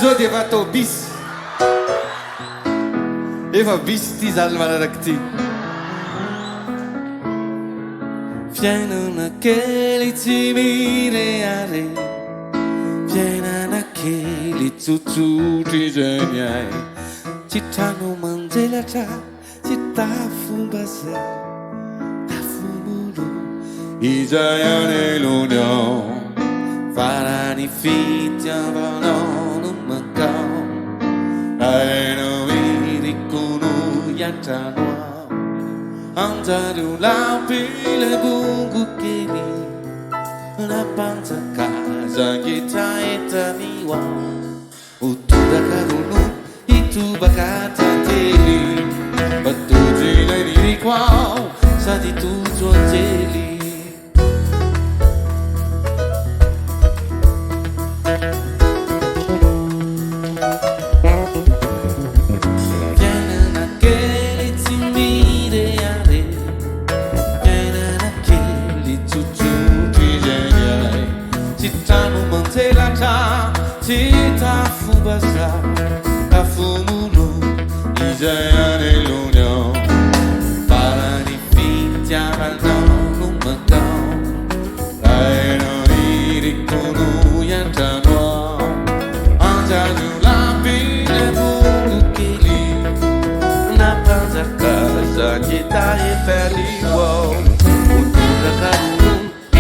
zao dia efa atao bisy efa bisy ty zany manaraky ty fiainana kely tsy mireare fiainana kely tsotsotry zany ay tsy trano manjelatra tsy tafombaza tafomolo izay anelony ao farany fitiavanao no mankao hainao irikono iantrano ao anjareo lampile bongo kely napanjakaza ngetraetany ao utubakarono itubakatantely batujilay liriko ao sady tujo anjely Cita fubaza afumuno izayane l'union parani fitiavano no matao aeno irikono yantano anjanu lampine mungu kili napanzakaza kita efeliwo utudakaru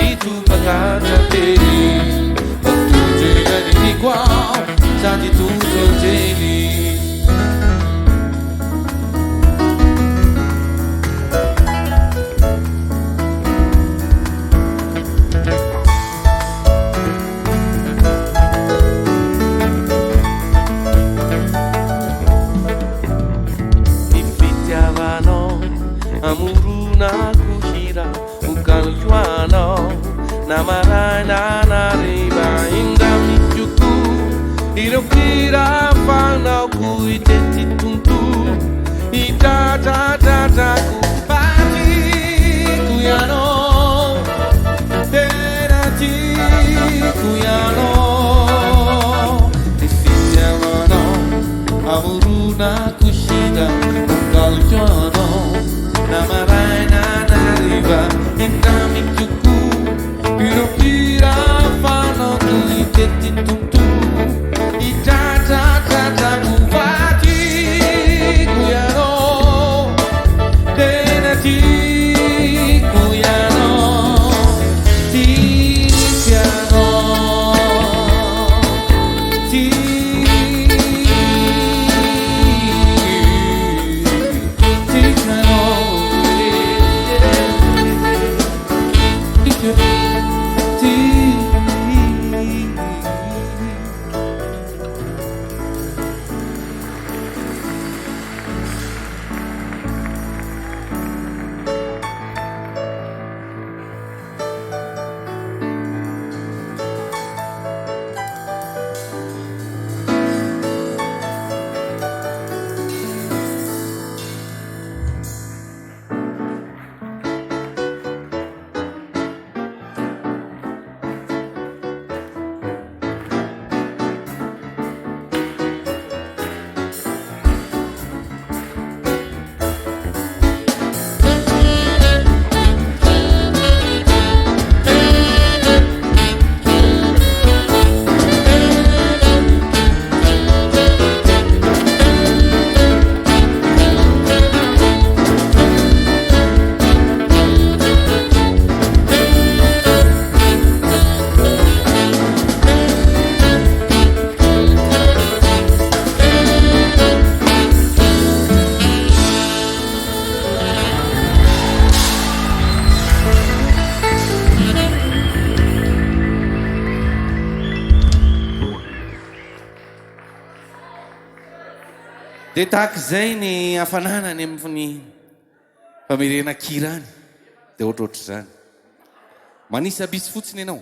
itubakaza teli igual, sabe tudo dele. Ifitiavano, amuruna kushira, ukaluano, namarana nariba indami. Irokira fana kuiteti tuntu itatata kupati kuyano terati kuyano ifitiamano amuruna kushida ukaljano namaraina nariva endami kuku irokira fana kuiteti tuntu dia tahaka izay ny hafananany amin'ny famerena kirany dia ohatrohatr' izany manisa bisy fotsiny ianao